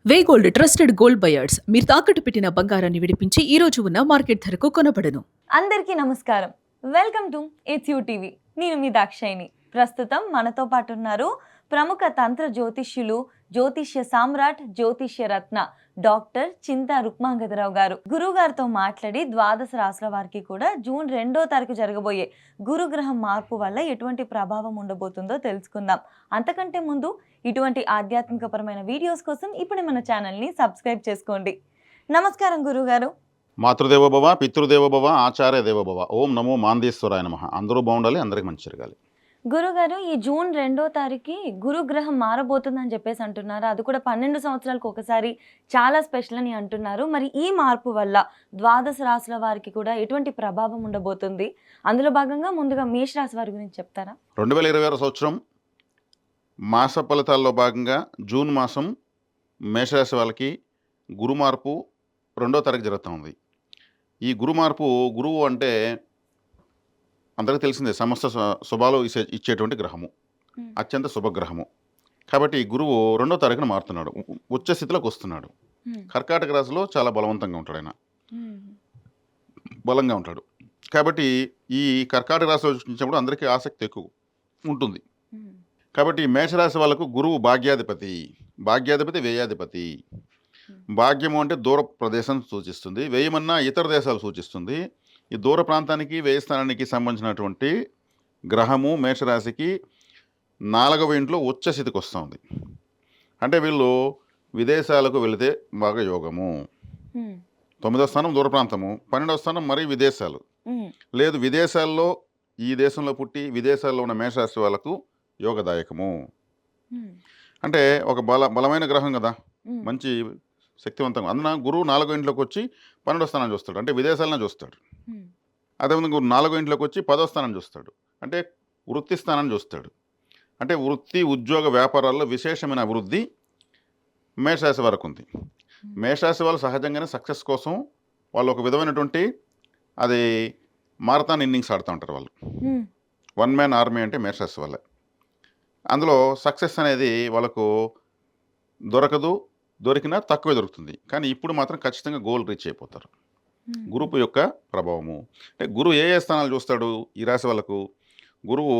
వేగోల్డ్ trusted gold buyers మీరు తాకట్టు పెట్టిన బంగారాన్ని విడిపించి ఈ రోజు ఉన్న మార్కెట్ ధరకు కొనబడను. అందరికీ నమస్కారం. Welcome to it's you TV. నేను మీ దాక్షాయిని. ప్రస్తుతం మనతో పాటు ఉన్నారు ప్రముఖ తంత్ర జ్యోతిష్యులు, జ్యోతిష్య సామ్రాట్, జ్యోతిష్య రత్న డాక్టర్ చింతా రుక్మాంగదరావు గారు. గురువు గారితో మాట్లాడి ద్వాదశ రాశుల వారికి కూడా జూన్ 2వ తారీఖు జరగబోయే గురుగ్రహం మార్పు వల్ల ఎటువంటి ప్రభావం ఉండబోతుందో తెలుసుకుందాం. అంతకంటే ముందు ఇటువంటి ఆధ్యాత్మికపరమైన వీడియోస్ కోసం ఇప్పుడు మన ఛానల్ని సబ్స్క్రైబ్ చేసుకోండి. నమస్కారం గురుగారు. మాతృదేవోభవ, పితృదేవోభవ, ఆచార్య దేవోభవ. ఓం నమో మాందేశ్వరాయ నమః. అందరూ బాగుండాలి, అందరికి మంచి జరగాలి. గురుగారు, ఈ జూన్ 2వ తారీఖు గురుగ్రహం మారబోతుందని చెప్పేసి అంటున్నారు. అది కూడా 12 సంవత్సరాలకు ఒకసారి, చాలా స్పెషల్ అని అంటున్నారు. మరి ఈ మార్పు వల్ల ద్వాదశ రాశుల వారికి కూడా ఎటువంటి ప్రభావం ఉండబోతుంది? అందులో భాగంగా ముందుగా మేష రాశి వారి గురించి చెప్తారా? 2026 సంవత్సరం మాస ఫలితాల్లో భాగంగా జూన్ మాసం మేషరాశి వాళ్ళకి గురు మార్పు 2వ తారీఖు జరుగుతుంది. ఈ గురు మార్పు, గురువు అంటే అందరికీ తెలిసిందే, సమస్త శుభాలు ఇచ్చేటువంటి గ్రహము, అత్యంత శుభగ్రహము. కాబట్టి ఈ గురువు 2వ తారీఖున మారుతున్నాడు, ఉచ్చ స్థితిలోకి వస్తున్నాడు. కర్కాటక రాశిలో చాలా బలవంతంగా ఉంటాడు, ఆయన బలంగా ఉంటాడు. కాబట్టి ఈ కర్కాటక రాశిలో చూసినప్పుడు అందరికీ ఆసక్తి ఎక్కువ ఉంటుంది. కాబట్టి మేషరాశి వాళ్ళకు గురువు భాగ్యాధిపతి, వ్యయాధిపతి. భాగ్యము అంటే దూర ప్రదేశం సూచిస్తుంది, వ్యయమన్నా ఇతర దేశాలు సూచిస్తుంది. ఈ దూర ప్రాంతానికి, వ్యయస్థానానికి సంబంధించినటువంటి గ్రహము మేషరాశికి 4వ ఇంట్లో ఉచ్చ స్థితికి వస్తుంది. అంటే వీళ్ళు విదేశాలకు వెళితే బాగా యోగము. 9వ స్థానం దూర ప్రాంతము, 12వ స్థానం మరి విదేశాలు. లేదు, విదేశాల్లో ఈ దేశంలో పుట్టి విదేశాల్లో ఉన్న మేషరాశి వాళ్ళకు యోగదాయకము. అంటే ఒక బలమైన గ్రహం కదా, మంచి శక్తివంతంగా. అందున గురువు 4వ ఇంట్లోకి వచ్చి 12వ స్థానాన్ని చూస్తాడు, అంటే విదేశాలను చూస్తాడు. అదేవిధంగా గురువు 4వ ఇంట్లోకి వచ్చి 10వ స్థానాన్ని చూస్తాడు, అంటే వృత్తి స్థానాన్ని చూస్తాడు. అంటే వృత్తి, ఉద్యోగ, వ్యాపారాల్లో విశేషమైన అభివృద్ధి మేషరాశి వరకు ఉంది. మేషరాశి వాళ్ళు సహజంగానే సక్సెస్ కోసం వాళ్ళు ఒక విధమైనటువంటి అది మారథాన్ ఇన్నింగ్స్ ఆడుతూ ఉంటారు. వాళ్ళు వన్ మ్యాన్ ఆర్మీ అంటే మేషరాశి వాళ్ళే. అందులో సక్సెస్ అనేది వాళ్ళకు దొరికినా తక్కువే దొరుకుతుంది. కానీ ఇప్పుడు మాత్రం ఖచ్చితంగా గోల్ రీచ్ అయిపోతారు. గురువు యొక్క ప్రభావము అంటే గురువు ఏ స్థానాలు చూస్తాడు ఈ రాశి వాళ్ళకు? గురువు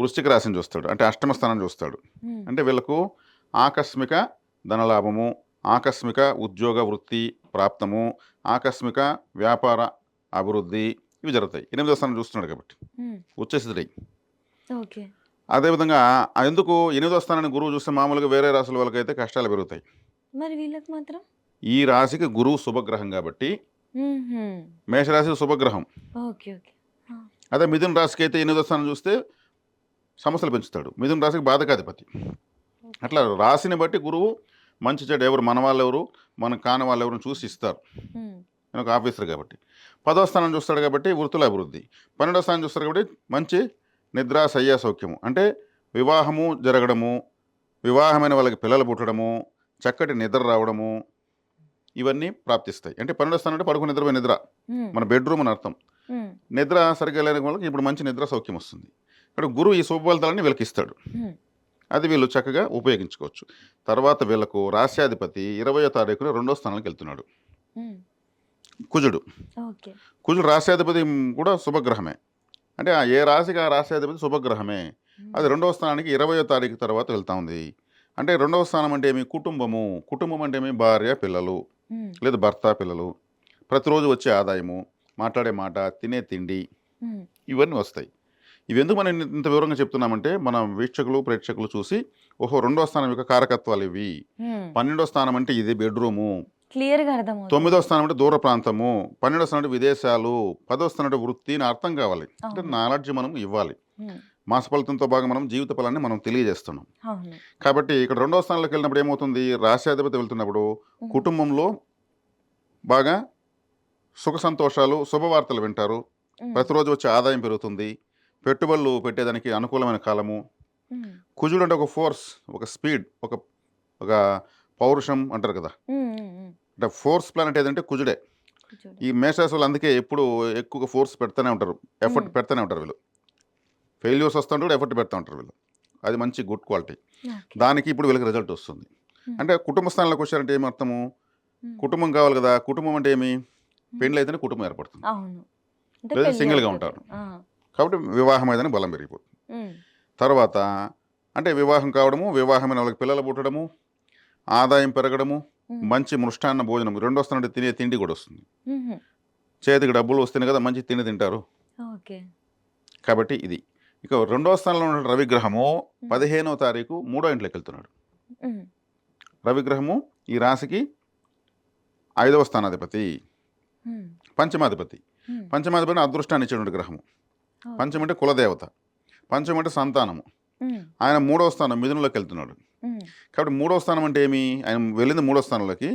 వృశ్చిక రాశిని చూస్తాడు, అంటే అష్టమ స్థానం చూస్తాడు. అంటే వీళ్ళకు ఆకస్మిక ధనలాభము, ఆకస్మిక ఉద్యోగ వృత్తి ప్రాప్తము, ఆకస్మిక వ్యాపార అభివృద్ధి ఇవి జరుగుతాయి. 8వ స్థానం చూస్తున్నాడు కాబట్టి ఉచ్చస్థితి. అదేవిధంగా ఎందుకు 8వ స్థానాన్ని గురువు చూస్తే మామూలుగా వేరే రాశుల వాళ్ళకైతే కష్టాలు పెరుగుతాయి, మరి వీళ్ళకి మాత్రం ఈ రాశికి గురువు శుభగ్రహం కాబట్టి మేషరాశి శుభగ్రహం. అదే మిథున రాశికి అయితే 8వ స్థానం చూస్తే సమస్యలు పెంచుతాడు. మిథున రాశికి బాధకాధిపతి. అట్లా రాశిని బట్టి గురువు మంచి చెడు ఎవరు, మన వాళ్ళు ఎవరు, మనకు కాని వాళ్ళు ఎవరు చూసి ఇస్తారు. నేను ఒక ఆఫీసర్ కాబట్టి. 10వ స్థానం చూస్తాడు కాబట్టి వృత్తుల అభివృద్ధి. 12వ స్థానం చూస్తాడు కాబట్టి మంచి నిద్ర, శయ్య సౌఖ్యము, అంటే వివాహము జరగడము, వివాహమైన వాళ్ళకి పిల్లలు పుట్టడము, చక్కటి నిద్ర రావడము, ఇవన్నీ ప్రాప్తిస్తాయి. అంటే 12వ స్థానం అంటే పడుకుని నిద్రపోయి నిద్ర, మన బెడ్రూమ్ అని అర్థం. నిద్ర సరిగ్గా లేని వాళ్ళకి ఇప్పుడు మంచి నిద్ర సౌఖ్యం వస్తుంది. ఇక్కడ గురువు ఈ శుభఫలితాలని వీళ్ళకి ఇస్తాడు, అది వీళ్ళు చక్కగా ఉపయోగించుకోవచ్చు. తర్వాత వీళ్ళకు రాశ్యాధిపతి 20వ తారీఖున 2వ స్థానానికి వెళ్తున్నాడు కుజుడు. రాశ్యాధిపతి కూడా శుభగ్రహమే, అంటే ఏ రాశికి ఆ రాశ్యాధిపతి శుభగ్రహమే. అది 2వ స్థానానికి 20వ తారీఖు తర్వాత వెళ్తా ఉంది. అంటే 2వ స్థానం అంటే ఏమి? కుటుంబం అంటే ఏమి? భార్య, పిల్లలు, లేదు భర్త, పిల్లలు, ప్రతిరోజు వచ్చే ఆదాయము, మాట్లాడే మాట, తినే తిండి, ఇవన్నీ వస్తాయి. ఇవి ఎందుకు మనం ఇంత వివరంగా చెప్తున్నామంటే మన వీక్షకులు, ప్రేక్షకులు చూసి ఓహో 2వ స్థానం యొక్క కారకత్వాలు ఇవి. 12వ స్థానం అంటే ఇది బెడ్రూము, క్లియర్గా అర్థం. 9వ స్థానం అంటే దూర ప్రాంతము, 12వ స్థానం అంటే విదేశాలు, 10వ స్థానం అంటే వృత్తి అని అర్థం కావాలి. అంటే నాలెడ్జ్ మనం ఇవ్వాలి. మాస ఫలితంతో భాగంగా మనం జీవిత ఫలాన్ని మనం తెలియజేస్తున్నాం. కాబట్టి ఇక్కడ 2వ స్థానంలోకి వెళ్ళినప్పుడు ఏమవుతుంది? రాశ్యాధిపతి వెళ్తున్నప్పుడు కుటుంబంలో బాగా సుఖ సంతోషాలు, శుభవార్తలు వింటారు, ప్రతిరోజు వచ్చే ఆదాయం పెరుగుతుంది, పెట్టుబడులు పెట్టేదానికి అనుకూలమైన కాలము. కుజుడు అంటే ఒక ఫోర్స్, ఒక స్పీడ్, ఒక పౌరుషం అంటారు కదా, అంటే ఫోర్స్ ప్లానెట్ ఏదంటే కుజుడే. ఈ మేషరాశి వాళ్ళు అందుకే ఎప్పుడు ఎక్కువగా ఫోర్స్ పెడతానే ఉంటారు, ఎఫర్ట్ పెడతానే ఉంటారు. వీళ్ళు ఫెయిల్యూర్స్ వస్తుంటారు, ఎఫర్ట్ పెడతా ఉంటారు వీళ్ళు. అది మంచి గుడ్ క్వాలిటీ. దానికి ఇప్పుడు వీళ్ళకి రిజల్ట్ వస్తుంది. అంటే కుటుంబ స్థానంలోకి వచ్చారంటే ఏమి అర్థము? కుటుంబం కావాలి కదా, కుటుంబం అంటే ఏమి? పెళ్ళి అయితేనే కుటుంబం ఏర్పడుతుంది, అవును. అంటే లేదా పెళ్లి సింగిల్గా అవుతది. ఉంటారు. ఆ! కాబట్టి వివాహం అయితేనే బలం పెరిగిపోతుంది. హ్మ్. తర్వాత అంటే వివాహం కావడము, వివాహమైన వాళ్ళకి పిల్లలు పుట్టడము, ఆదాయం పెరగడము, హ్మ్. మంచి మృష్టాన్న భోజనం, రెండో స్థానం అంటే తినే తిండి కూడా వస్తుంది. హుహు. చేతికి డబ్బులు వస్తేనే కదా మంచి తిండి తింటారు. ఓకే. కాబట్టి ఇది. ఇక రెండో స్థానంలో ఉన్న రవిగ్రహము హ్మ్. 15వ తారీఖు 3వ ఇంట్లోకి వెళ్తున్నాడు. హ్మ్. రవిగ్రహము ఈ రాశికి 5వ స్థానాధిపతి, హ్మ్. పంచమాధిపతి. హ్మ్. పంచమాధిపతి అదృష్టాన్ని ఇచ్చేటువంటి గ్రహము. ఓకే. పంచం అంటే కులదేవత, పంచం అంటే సంతానము. హ్మ్. ఆయన 3వ స్థానం మిథునంలోకి వెళ్తున్నాడు. హ్మ్. కాబట్టి 3వ స్థానం అంటే ఏమి? ఆయన వెళ్ళింది 3వ స్థానంలోకి,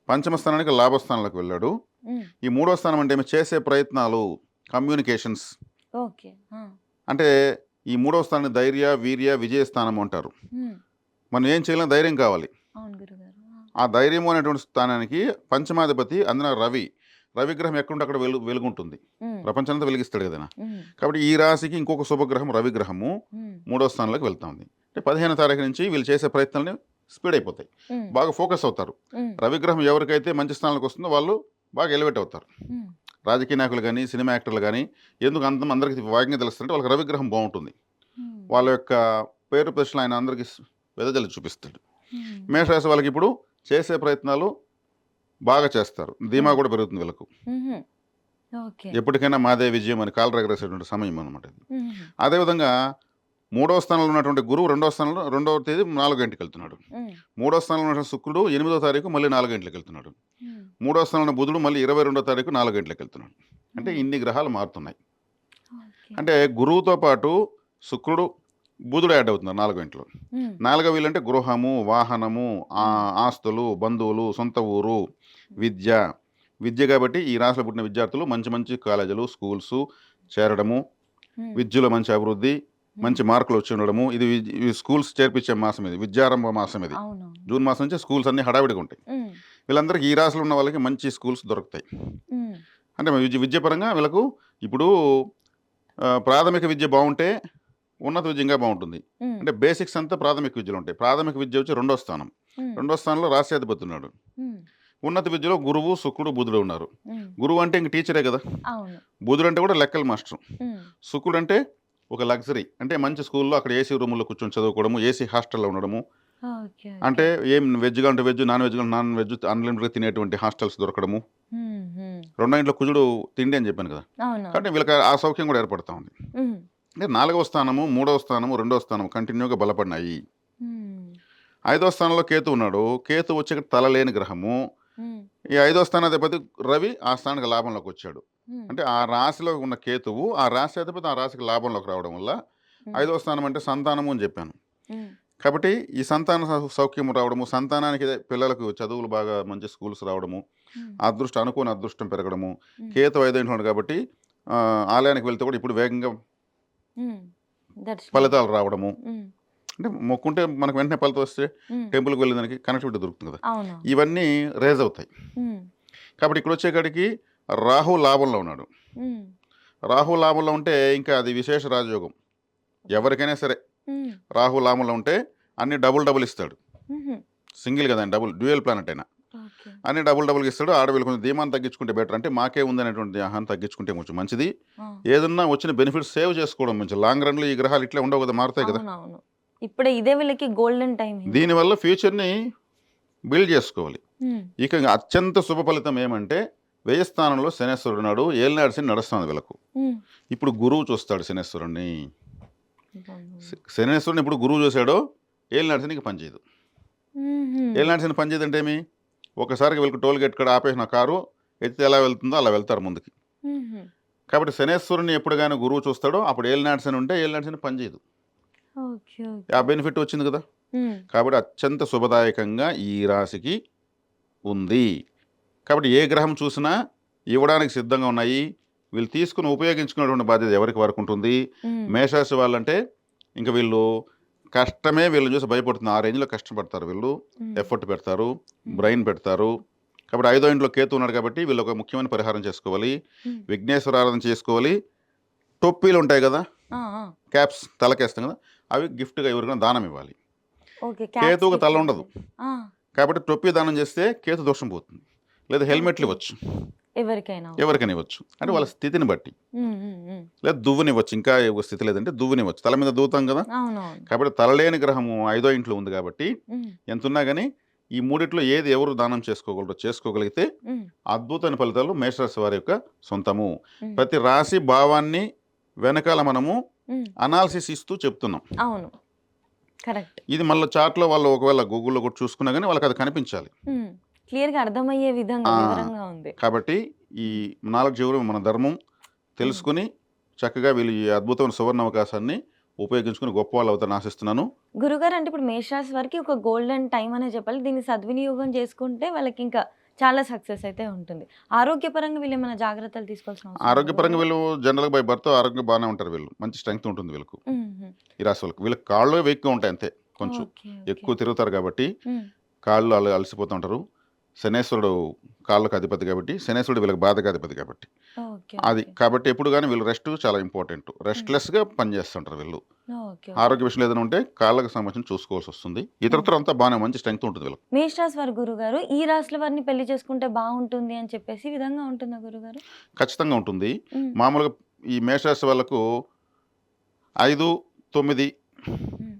పంచమ స్థానానికి లాభస్థానంలోకి వెళ్ళాడు. హ్మ్. ఈ 3వ స్థానం అంటే ఏమి? చేసే ప్రయత్నాలు, కమ్యూనికేషన్స్. ఓకే. ఆ! అంటే ఈ 3వ స్థానాన్ని ధైర్య, వీర్య, విజయ స్థానం అంటారు. హ్మ్. మనం ఏం చేయాలన్నా ధైర్యం కావాలి. అవును గురుగారు. ఆ! ఆ ధైర్యము అనేటువంటి స్థానానికి పంచమాధిపతి అందున రవి. రవిగ్రహం ఎక్కడుంటే అక్కడ వెలుగుంటుంది. హ్మ్. ప్రపంచమంతా వెలిగిస్తాడు కదా. హ్మ్. కాబట్టి ఈ రాశికి ఇంకొక శుభగ్రహం రవిగ్రహము హ్మ్. 3వ స్థానంలోకి వెళ్తా ఉంది. అంటే 15వ తారీఖు నుంచి వీళ్ళు చేసే ప్రయత్నాలని స్పీడ్ అయిపోతాయి, హ్మ్. బాగా ఫోకస్ అవుతారు. హ్మ్. రవిగ్రహం ఎవరికైతే మంచి స్థానానికి వస్తుందో వాళ్ళు బాగా ఎలివేట్ అవుతారు. హ్మ్. రాజకీయ నాయకులు కానీ, సినిమా యాక్టర్లు కానీ ఎందుకు అందరికీ వేగంగా తెలుస్తుంటే వాళ్ళకి రవిగ్రహం బాగుంటుంది. హ్మ్. వాళ్ళ యొక్క పేరు ప్రశ్నలు ఆయన అందరికీ వెదజల్లి చూపిస్తాడు. హ్మ్. మేషరాశి వాళ్ళకి ఇప్పుడు చేసే ప్రయత్నాలు బాగా చేస్తారు, ధీమా హ్మ్. కూడా పెరుగుతుంది వీళ్ళకు. హుహు. ఓకే. ఎప్పటికైనా మాదే విజయం అని కాలు రగరేసేటువంటి సమయం అనమాట ఇది. హుహు. అదేవిధంగా 3వ స్థానంలో ఉన్నటువంటి గురువు 2వ స్థానంలో 2వ తేదీ 4 గంటలకు వెళ్తున్నాడు. హ్మ్. 3వ స్థానంలో ఉన్న శుక్రుడు 8వ తారీఖు మళ్ళీ 4 గంటలకు వెళ్తున్నాడు. హ్మ్. 3వ స్థానంలో బుధుడు మళ్ళీ 22వ తారీఖు 4 గంటలకు వెళ్తున్నాడు. అంటే హ్మ్. ఇన్ని గ్రహాలు మారుతున్నాయి. ఓకే. అంటే గురువుతో పాటు శుక్రుడు, బుధుడు యాడ్ అవుతున్నారు 4 గంటలు. హ్మ్. 4వ వీళ్ళంటే గృహము, వాహనము, హ్మ్. ఆస్తులు, బంధువులు, సొంత ఊరు, విద్య. విద్య కాబట్టి ఈ రాశిలో పుట్టిన విద్యార్థులు మంచి మంచి కాలేజీలు, స్కూల్స్ చేరడము, హ్మ్. విద్యలో మంచి అభివృద్ధి, మంచి మార్కులు వచ్చి ఉండడము. ఇది ఈ స్కూల్స్ చేర్పించే మాసం ఇది, విద్యారంభ మాసం ఇది. అవునవును. జూన్ మాసం నుంచి స్కూల్స్ అన్ని హడావిడిగా ఉంటాయి. హ్మ్. వీళ్ళందరికీ ఈ రాశిలో ఉన్న వాళ్ళకి మంచి స్కూల్స్ దొరుకుతాయి. హ్మ్. అంటే విద్యపరంగా వీళ్ళకు ఇప్పుడు ప్రాథమిక విద్య బాగుంటే ఉన్నత విద్య ఇంకా బాగుంటుంది. హ్మ్. అంటే బేసిక్స్ అంతా ప్రాథమిక విద్యలో ఉంటాయి. ప్రాథమిక విద్య వచ్చి 2వ స్థానం. హ్మ్. 2వ స్థానంలో రాశ్యాధిపతి ఉన్నాడు. హ్మ్. ఉన్నత విద్యలో గురువు, శుక్రుడు, బుధుడు ఉన్నారు. హ్మ్. గురువు అంటే ఇంక టీచరే కదా. అవును. బుధుడు అంటే కూడా లెక్కల మాస్టర్. హ్మ్. శుక్రుడు అంటే ఒక లగ్జరీ, అంటే మంచి స్కూల్లో అక్కడ ఏసీ రూముల్లో కూర్చొని చదువుకోవడము, ఏసీ హాస్టల్లో ఉండడము. ఓకే. అంటే ఓకే. ఏం వెజ్గా అంటే వెజ్, నాన్ వెజ్గా నాన్ వెజ్, అన్లిమిటెడ్గా తినేటువంటి హాస్టల్స్ దొరకడము. హ్మ్. హ్మ్. రెండో ఇంట్లో కుజుడు తిండి అని చెప్పాను కదా. అవునవును. కాబట్టి వీళ్ళకి ఆ సౌఖ్యం కూడా ఏర్పడతా ఉంది. హ్మ్. అంటే 4వ స్థానము, 3వ స్థానము, 2వ స్థానం కంటిన్యూగా బలపడినాయి. హ్మ్. 5వ స్థానంలో కేతు ఉన్నాడు. కేతు వచ్చే తల లేని గ్రహము. హ్మ్. ఈ 5వ స్థానాధిపతి రవి ఆ స్థానానికి లాభంలోకి వచ్చాడు. హ్మ్. అంటే ఆ రాశిలో ఉన్న కేతువు ఆ రాశి అధిపతి ఆ రాశికి లాభంలోకి రావడం వల్ల హ్మ్. 5వ స్థానం అంటే సంతానము అని చెప్పాను. హ్మ్. కాబట్టి ఈ సంతాన సౌఖ్యం రావడము, సంతానానికి పిల్లలకు చదువులు బాగా మంచి స్కూల్స్ రావడము, హ్మ్. అనుకోని అదృష్టం పెరగడము. హ్మ్. కేతు 5వ ఇంట్లో ఉన్నాడు కాబట్టి ఆలయానికి వెళ్తే కూడా ఇప్పుడు వేగంగా హ్మ్. దర్శనం. ఫలితాలు రావడము. హ్మ్. అంటే మొక్కుంటే మనకు వెంటనే ఫలితం వస్తే హ్మ్. టెంపుల్కి వెళ్ళేదానికి కనెక్టివిటీ దొరుకుతుంది కదా. అవునవును. ఇవన్నీ రేజ్ అవుతాయి. హ్మ్. కాబట్టి ఇక్కడ వచ్చేకాడికి రాహు లాభంలో ఉన్నాడు. హ్మ్. రాహు లాభంలో ఉంటే ఇంకా అది విశేష రాజయోగం. ఎవరికైనా సరే హ్మ్. రాహు లాభంలో ఉంటే అన్ని డబుల్ డబుల్ ఇస్తాడు. హుహు. సింగిల్ కదండి, డబుల్ డ్యూయల్ ప్లానెట్ అయినా ఓకే. అన్ని డబుల్ డబుల్గా ఇస్తాడు. ఆడవిళ్ళు కొంచెం ధీమాన్ని తగ్గించుకుంటే బెటర్, అంటే మాకే ఉందనేటువంటి ఆహాన్ని తగ్గించుకుంటే కొంచెం మంచిది. ఆ! ఏదన్నా వచ్చిన బెనిఫిట్స్ సేవ్ చేసుకోవడం మంచిది. లాంగ్ రన్లో ఈ గ్రహాలు ఇట్లే ఉండవు కదా, మారుతాయి కదా. అవునవును. ఇప్పుడే ఇదే వీళ్ళకి గోల్డెన్ టైమ్ ఇంకా. దీనివల్ల ఫ్యూచర్ని బిల్డ్ చేసుకోవాలి. హ్మ్. ఇక అత్యంత శుభ ఫలితం ఏమంటే వ్యయ స్థానంలో శనేశ్వరుడు నాడు ఏలినాడు శని నడుస్తుంది వీళ్ళకు. హ్మ్. ఇప్పుడు గురువు చూస్తాడు శనేశ్వరుణ్ణి. బాబోయ్! శనేశ్వరుని ఇప్పుడు గురువు చూశాడో ఏలినాడు శనికి పనిచేయదు. హుహు. ఏలినాడు శని పనిచేయదు అంటే ఏమి? ఒకసారికి వీళ్ళకి టోల్ గేట్ కాడ ఆపేసిన కారు ఎత్తితే ఎలా వెళ్తుందో అలా వెళ్తారు ముందుకి. హుహు. కాబట్టి శనేశ్వరుని ఎప్పుడు కానీ గురువు చూస్తాడో అప్పుడు ఏలినాడు శని ఉంటే ఏలినాడు శని పనిచేయదు. ఓకే. ఆ ఓకే. బెనిఫిట్ వచ్చింది కదా. హ్మ్. కాబట్టి అత్యంత శుభదాయకంగా ఈ రాశికి ఉంది. కాబట్టి ఏ గ్రహం చూసినా ఇవ్వడానికి సిద్ధంగా ఉన్నాయి. వీళ్ళు తీసుకుని ఉపయోగించుకునేటువంటి బాధ్యత ఎవరికి వరకు ఉంటుంది. హ్మ్. మేషరాశి వాళ్ళంటే ఇంక వీళ్ళు కష్టమే వీళ్ళని చూసి భయపడుతుంది. ఆ రేంజ్లో కష్టపడతారు వీళ్ళు. హ్మ్. ఎఫర్ట్ పెడతారు, హ్మ్. బ్రెయిన్ పెడతారు. కాబట్టి 5వ ఇంట్లో కేతు ఉన్నాడు కాబట్టి వీళ్ళు ఒక ముఖ్యమైన పరిహారం చేసుకోవాలి. హ్మ్. విఘ్నేశ్వర ఆరాధన చేసుకోవాలి. టొప్పీలు ఉంటాయి కదా, ఆ! ఆ! క్యాప్స్ తలకేస్తాం కదా, అవి గిఫ్ట్గా ఎవరికైనా దానం ఇవ్వాలి. ఓకే. క్యాప్స్ కేతువుకి గిఫ్ట్ తల ఉండదు. ఇవ్వాలి. ఆ! కాబట్టి టొప్పి దానం చేస్తే కేతు దోషం పోతుంది. లేదా హెల్మెట్లు ఇవ్వచ్చు, ఎవరికైనా ఎవరికైనా ఇవ్వచ్చు, అంటే వాళ్ళ స్థితిని బట్టి. ఉమ్, ఉమ్, ఉమ్. లేదా దువ్వునివ్వచ్చు, ఇంకా ఒక స్థితి లేదంటే దువ్వునివ్వచ్చు. తల మీద దూవుతాం కదా, అవునవును. కాబట్టి తలలేని గ్రహము 5వ ఇంట్లో ఉంది కాబట్టి ఉమ్, ఎంత ఉన్నా కానీ ఈ మూడిట్లో ఏది ఎవరు దానం చేసుకోగలరో చేసుకోగలిగితే ఉమ్, అద్భుతమైన ఫలితాలు మేషరాశి వారి యొక్క సొంతము. ఉమ్, ప్రతి రాశి భావాన్ని వెనకాల మనము ఉమ్. అనాలిసిస్ ఇస్తూ చెప్తున్నాం. అవును, కరెక్ట్. ఇది మళ్ళీ చార్ట్లో వాళ్ళు ఒకవేళ గూగుల్లో కూడా చూసుకున్నా కానీ వాళ్ళకి అది కనిపించాలి. క్లియర్గా అర్థమయ్యే విధంగా ఆ, వివరంగా ఉంది. కాబట్టి ఈ నాలెడ్జ్ ఎవరు మన ధర్మం తెలుసుకుని చక్కగా వీళ్ళు ఈ అద్భుతమైన సువర్ణ అవకాశాన్ని ఉపయోగించుకుని గొప్ప వాళ్ళు అవుతారని ఆశిస్తున్నాను. గురుగారు, అంటే ఇప్పుడు మేషరాశి వారికి ఒక గోల్డెన్ టైం అనే చెప్పాలి. దీన్ని సద్వినియోగం చేసుకుంటే వాళ్ళకి ఇంకా చాలా సక్సెస్ అయితే ఉంటుంది. ఆరోగ్యపరంగా వీళ్ళు ఏమైనా జాగ్రత్తలు తీసుకోవాల్సిన అవసరం ఉందా? ఆరోగ్యపరంగా వీళ్ళు జనరల్గా బై బర్త్ ఆరోగ్యం బాగానే ఉంటారు. వీళ్ళు మంచి స్ట్రెంగ్త్ ఉంటుంది వీళ్ళకు. ఉమ్, ఉమ్. ఈ రాశి వాళ్ళకి వీళ్ళకి కాళ్ళు వెక్కిగా ఉంటాయి అంతే, కొంచెం ఓకే, ఎక్కువ తిరుగుతారు కాబట్టి ఉమ్, కాళ్ళు అలసిపోతూ ఉంటారు. శనేశ్వరుడు కాళ్ళకు అధిపతి కాబట్టి, శనేశ్వరుడు వీళ్ళకి బాధకు అధిపతి కాబట్టి ఓకే, అది ఓకే, కాబట్టి ఎప్పుడు కానీ వీళ్ళు రెస్ట్ చాలా ఇంపార్టెంట్. రెస్ట్లెస్గా పనిచేస్తుంటారు వీళ్ళు. ఓకే. ఆరోగ్య విషయంలో ఏదైనా ఉంటే కాళ్ళకు సంబంధించి చూసుకోవాల్సి వస్తుంది. ఇతరత్ర అంతా బాగానే మంచి స్ట్రెంగ్త్ ఉంటుంది వీళ్ళకి. మేషరాశి వారి గురుగారు, ఈ రాశుల వారిని పెళ్లి చేసుకుంటే బాగుంటుంది అని చెప్పేసి ఈ విధంగా ఉంటుందా గురుగారు? ఖచ్చితంగా ఉంటుంది. ఉమ్, మామూలుగా ఈ మేషరాశి వాళ్ళకు 5, 9, ఉమ్,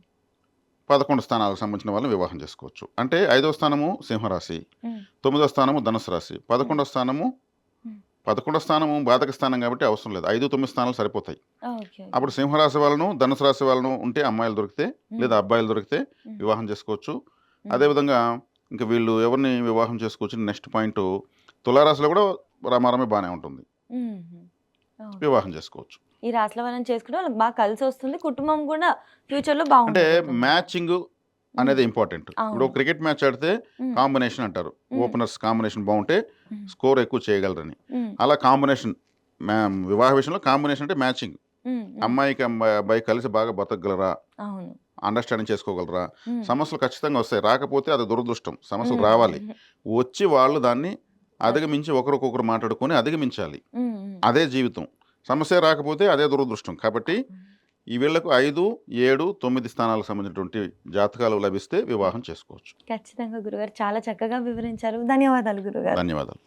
11 స్థానాలకు సంబంధించిన వాళ్ళని వివాహం చేసుకోవచ్చు. అంటే 5వ స్థానము సింహరాశి, ఉమ్, 9వ స్థానము ధనుసు రాశి, 11వ స్థానము ఉమ్. 11వ స్థానము బాధక స్థానం కాబట్టి అవసరం లేదు. 5, 9 స్థానాలు సరిపోతాయి. ఓకే, అప్పుడు సింహరాశి వాళ్ళను ధనుసు రాశి వాళ్ళను ఉంటే అమ్మాయిలు దొరికితే లేదా అబ్బాయిలు దొరికితే ఉమ్. వివాహం చేసుకోవచ్చు. ఉమ్. అదేవిధంగా ఇంకా వీళ్ళు ఎవరిని వివాహం చేసుకోవచ్చు నెక్స్ట్ పాయింట్, తులారాశిలో కూడా రామారమే బాగానే ఉంటుంది, ఉమ్, ఉమ్. ఓకే. వివాహం చేసుకోవచ్చు. ఈ రాశుల వారిని చేసుకుంటే వాళ్ళకి బాగా కలిసి వస్తుంది, కుటుంబం కూడా ఫ్యూచర్ లో అంటే బాగుంటుంది. మ్యాచింగ్ అనేది ఇంపార్టెంట్. ఇప్పుడు అవును. క్రికెట్ మ్యాచ్ ఆడితే ఉమ్, కాంబినేషన్ అంటారు, ఉమ్, ఓపెనర్స్ కాంబినేషన్ బాగుంటే ఉమ్, స్కోర్ ఎక్కువ చేయగలరని. ఉమ్, అలా కాంబినేషన్ వివాహ విషయంలో కాంబినేషన్ అంటే మ్యాచింగ్. ఉమ్, ఉమ్. అమ్మాయికి అబ్బాయి కలిసి బాగా బతకగలరా, అవును. అండర్స్టాండింగ్ చేసుకోగలరా. ఉమ్, సమస్యలు ఖచ్చితంగా వస్తాయి, రాకపోతే అది దురదృష్టం. సమస్యలు ఉమ్, రావాలి, ఉమ్, వచ్చి వాళ్ళు దాన్ని అధిగమించి ఒకరికొకరు మాట్లాడుకొని అధిగమించాలి. ఉమ్, ఉమ్. అదే జీవితం. సమస్య రాకపోతే అదే దురదృష్టం. కాబట్టి ఈ వీళ్ళకు 5, 7, 9 స్థానాలకు సంబంధించినటువంటి జాతకాలు లభిస్తే వివాహం చేసుకోవచ్చు. ఖచ్చితంగా గురుగారు చాలా చక్కగా వివరించారు. ధన్యవాదాలు గురుగారు. ధన్యవాదాలు.